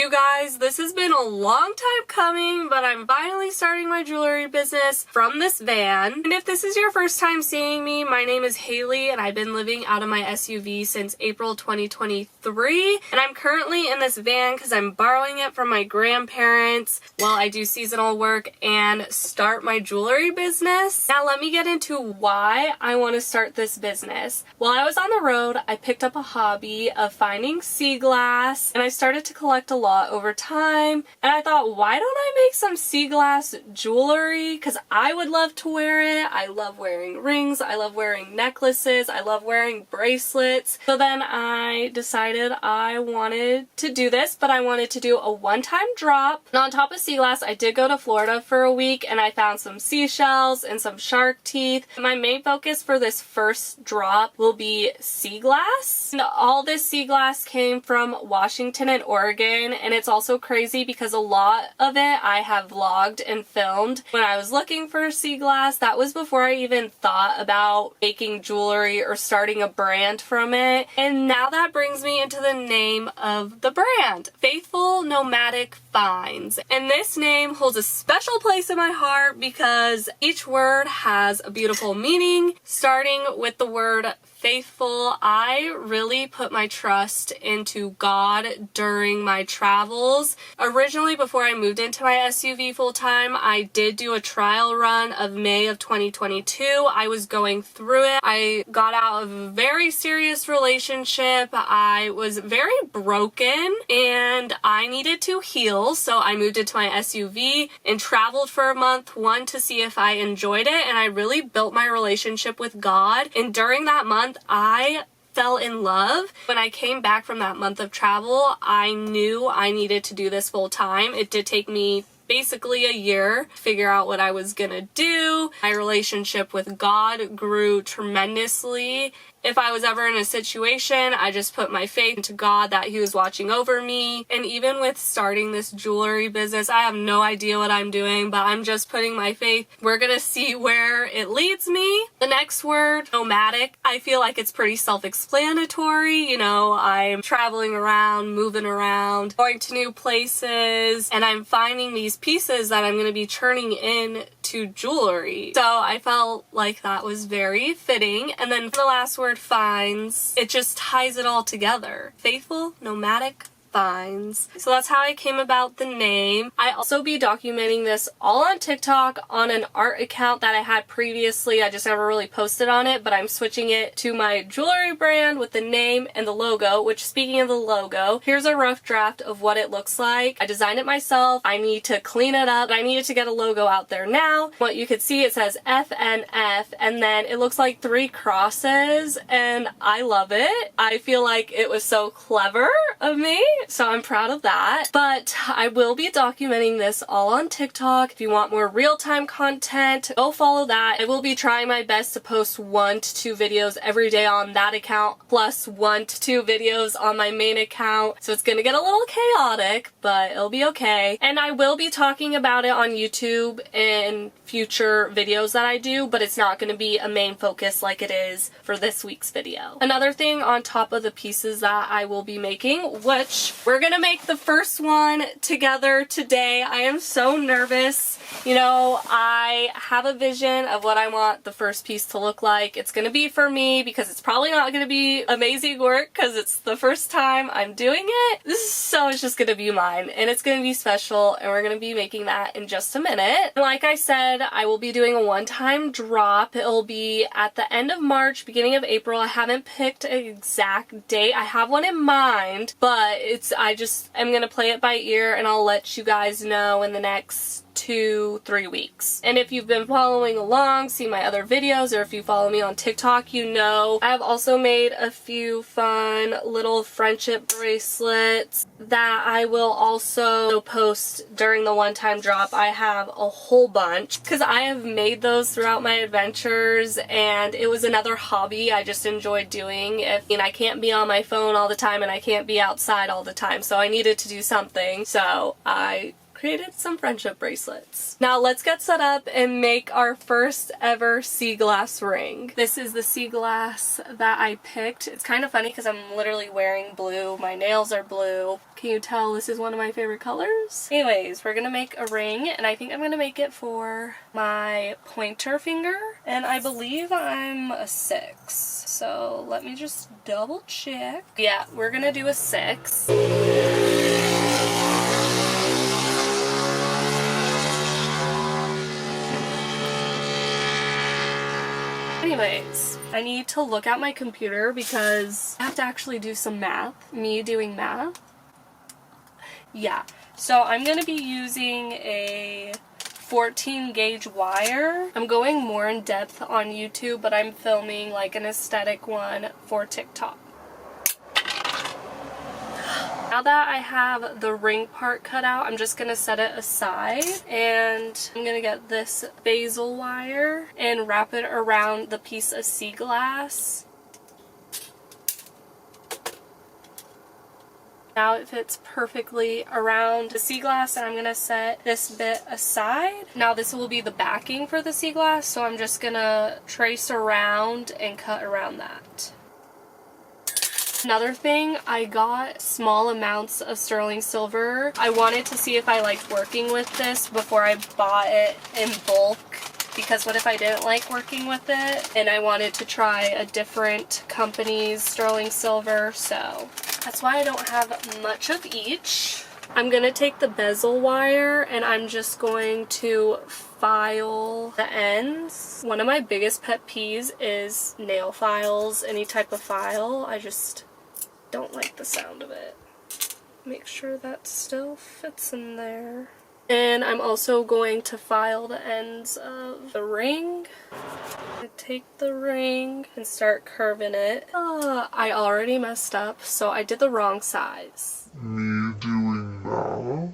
You guys, this has been a long time coming, but I'm finally starting my jewelry business from this van. And if this is your first time seeing me, my name is Haley and I've been living out of my SUV since April 2023. And I'm currently in this van because I'm borrowing it from my grandparents while I do seasonal work and start my jewelry business. Now let me get into why I want to start this business. While I was on the road, I picked up a hobby of finding sea glass and I started to collect a lot over time, and I thought, why don't I make some sea glass jewelry? Because I would love to wear it. I love wearing rings, I love wearing necklaces, I love wearing bracelets. So then I decided I wanted to do this, but I wanted to do a one-time drop. And on top of sea glass, I did go to Florida for a week and I found some seashells and some shark teeth. My main focus for this first drop will be sea glass. And all this sea glass came from Washington and Oregon, and it's also crazy because a lot of it I have vlogged and filmed. When I was looking for sea glass, that was before I even thought about making jewelry or starting a brand from it. And now that brings me into the name of the brand, Faithful Nomadic Finds. And this name holds a special place in my heart because each word has a beautiful meaning. Starting with the word faithful, I really put my trust into God during my travels. Originally, before I moved into my SUV full-time, I did do a trial run of May of 2022. I was going through it. I got out of a very serious relationship. I was very broken and I needed to heal, so I moved into my SUV and traveled for a month, one, to see if I enjoyed it, and I really built my relationship with God. And during that month, I fell in love. When I came back from that month of travel, I knew I needed to do this full time. It did take me basically a year to figure out what I was gonna do. My relationship with God grew tremendously. If I was ever in a situation, I just put my faith into God that He was watching over me. And even with starting this jewelry business, I have no idea what I'm doing, but I'm just putting my faith. We're gonna see where it leads me. The next word, nomadic, I feel like it's pretty self-explanatory. You know, I'm traveling around, moving around, going to new places, and I'm finding these pieces that I'm gonna be turning in to jewelry. So I felt like that was very fitting. And then for the last word, finds, it just ties it all together. Faithful Nomadic Finds. So that's how I came about the name. I also be documenting this all on TikTok on an art account that I had previously. I just never really posted on it, but I'm switching it to my jewelry brand with the name and the logo, which, speaking of the logo, here's a rough draft of what it looks like. I designed it myself. I need to clean it up. I needed to get a logo out there now. What you can see, it says FNF, and then it looks like 3 crosses, and I love it. I feel like it was so clever of me. So I'm proud of that. But I will be documenting this all on TikTok. If you want more real-time content, go follow that. I will be trying my best to post 1 to 2 videos every day on that account, plus 1 to 2 videos on my main account. So it's gonna get a little chaotic, but it'll be okay. And I will be talking about it on YouTube in future videos that I do, but it's not gonna be a main focus like it is for this week's video. Another thing on top of the pieces that I will be making, which we're gonna make the first one together today. I am so nervous. You know, I have a vision of what I want the first piece to look like. It's gonna be for me because it's probably not gonna be amazing work because it's the first time I'm doing it. So it's just gonna be mine and it's gonna be special, and we're gonna be making that in just a minute. Like I said, I will be doing a one-time drop. It'll be at the end of March, beginning of April. I haven't picked an exact date. I have one in mind, but I'm gonna play it by ear and I'll let you guys know in the next 2-3 weeks. And if you've been following along, see my other videos, or if you follow me on TikTok, you know I've also made a few fun little friendship bracelets that I will also post during the one-time drop. I have a whole bunch because I have made those throughout my adventures, and it was another hobby I just enjoyed doing. I can't be on my phone all the time and I can't be outside all the time, so I needed to do something. So I created some friendship bracelets. Now let's get set up and make our first ever sea glass ring. This is the sea glass that I picked. It's kind of funny because I'm literally wearing blue. My nails are blue. Can you tell this is one of my favorite colors? Anyways, we're gonna make a ring, and I think I'm gonna make it for my pointer finger, and I believe I'm a 6. So let me just double check. Yeah, we're gonna do a 6. Anyways, I need to look at my computer because I have to actually do some math. Me doing math. Yeah, so I'm going to be using a 14 gauge wire. I'm going more in depth on YouTube, but I'm filming like an aesthetic one for TikTok. Now that I have the ring part cut out, I'm just going to set it aside, and I'm going to get this basil wire and wrap it around the piece of sea glass. Now it fits perfectly around the sea glass, and I'm going to set this bit aside. Now this will be the backing for the sea glass, so I'm just going to trace around and cut around that. Another thing, I got small amounts of sterling silver. I wanted to see if I liked working with this before I bought it in bulk, because what if I didn't like working with it and I wanted to try a different company's sterling silver, so that's why I don't have much of each. I'm gonna take the bezel wire and I'm just going to file the ends. One of my biggest pet peeves is nail files, any type of file. I just don't like the sound of it. Make sure that still fits in there. And I'm also going to file the ends of the ring. I take the ring and start curving it. I already messed up, so I did the wrong size. Me doing now?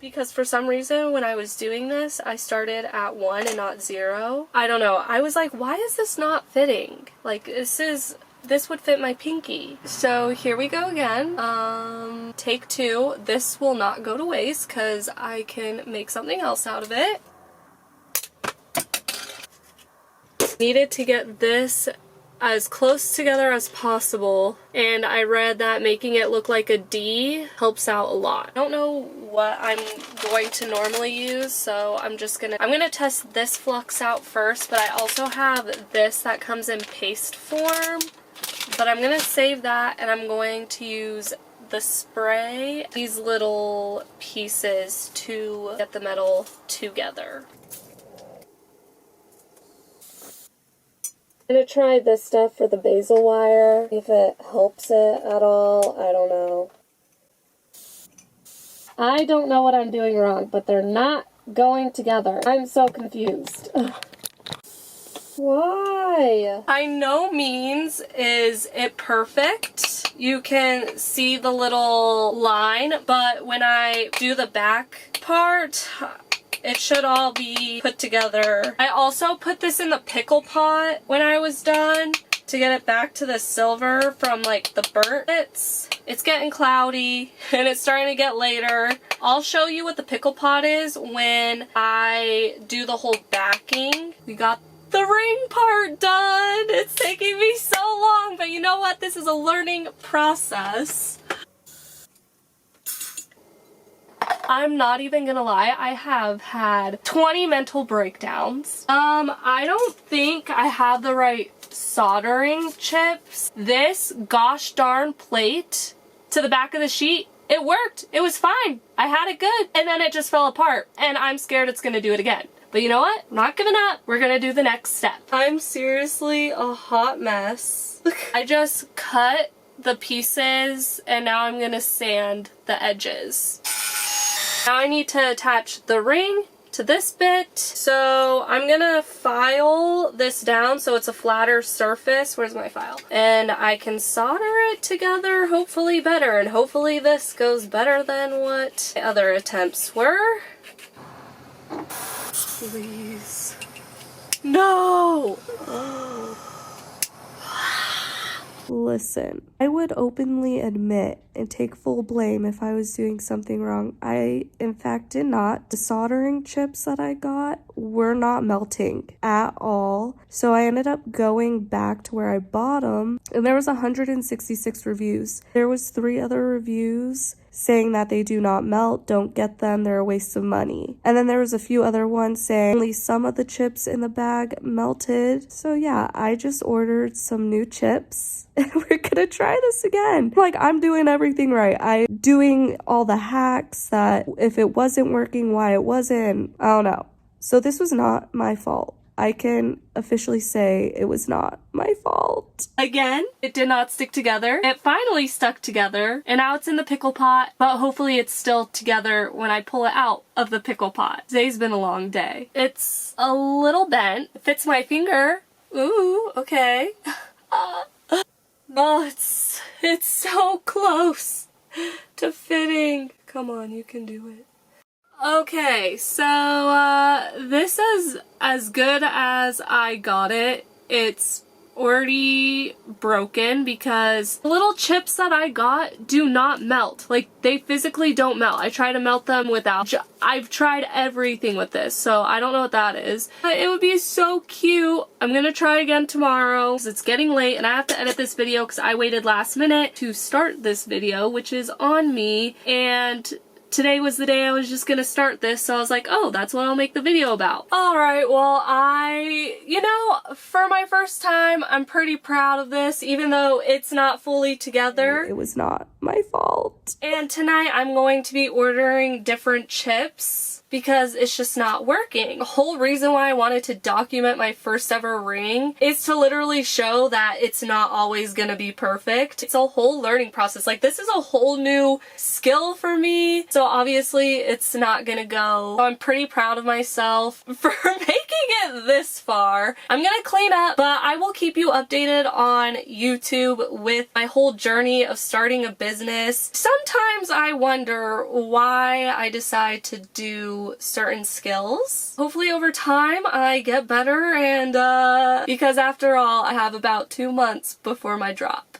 Because for some reason when I was doing this, I started at 1 and not 0. I don't know. I was like, why is this not fitting? Like, this would fit my pinky. So here we go again. Take 2. This will not go to waste because I can make something else out of it. Needed to get this as close together as possible, and I read that making it look like a D helps out a lot. I don't know what I'm going to normally use, so I'm gonna test this flux out first, but I also have this that comes in paste form, but I'm gonna save that, and I'm going to use the spray, these little pieces to get the metal together. I'm gonna try this stuff for the basil wire, if it helps it at all. I don't know. I don't know what I'm doing wrong, but they're not going together. I'm so confused. Why? By no means is it perfect. You can see the little line, but when I do the back part, it should all be put together. I also put this in the pickle pot when I was done to get it back to the silver from like the burnt bits. It's getting cloudy and it's starting to get later. I'll show you what the pickle pot is when I do the whole backing. We got the ring part done. It's taking me so long, but you know what? This is a learning process. I'm not even gonna lie, I have had 20 mental breakdowns. I don't think I have the right soldering chips. This gosh darn plate to the back of the sheet, it worked. It was fine. I had it good. And then it just fell apart. And I'm scared it's gonna do it again. But you know what? I'm not giving up. We're gonna do the next step. I'm seriously a hot mess. I just cut the pieces and now I'm gonna sand the edges. Now I need to attach the ring to this bit. So I'm gonna file this down so it's a flatter surface. Where's my file? And I can solder it together hopefully better, and hopefully this goes better than what the other attempts were. Please. No! Listen, I would openly admit and take full blame if I was doing something wrong. I, in fact, did not. The soldering chips that I got were not melting at all. So I ended up going back to where I bought them, and there was 166 reviews. There was 3 other reviews saying that they do not melt, don't get them, they're a waste of money. And then there was a few other ones saying only some of the chips in the bag melted. So yeah, I just ordered some new chips and we're gonna try this again. Like, I'm doing everything right. I'm doing all the hacks that if it wasn't working, why it wasn't, I don't know. So this was not my fault. I can officially say it was not my fault. Again, it did not stick together. It finally stuck together, and now it's in the pickle pot, but hopefully it's still together when I pull it out of the pickle pot. Today's been a long day. It's a little bent. It fits my finger. Ooh, okay. Oh, it's so close to fitting. Come on, you can do it. Okay, so this is as good as I got it. It's already broken because the little chips that I got do not melt. Like, they physically don't melt. I try to melt them without. I've tried everything with this, so I don't know what that is. But it would be so cute. I'm gonna try again tomorrow because it's getting late and I have to edit this video because I waited last minute to start this video, which is on me, and today was the day I was just gonna start this, so I was like, oh, that's what I'll make the video about. Alright, well, for my first time, I'm pretty proud of this, even though it's not fully together. It was not my fault. And tonight I'm going to be ordering different chips because it's just not working. The whole reason why I wanted to document my first ever ring is to literally show that it's not always gonna be perfect. It's a whole learning process. Like, this is a whole new skill for me, so obviously it's not gonna go. So I'm pretty proud of myself for making it this far. I'm gonna clean up, but I will keep you updated on YouTube with my whole journey of starting a business. Sometimes I wonder why I decide to do certain skills. Hopefully over time I get better, and because after all, I have about 2 months before my drop.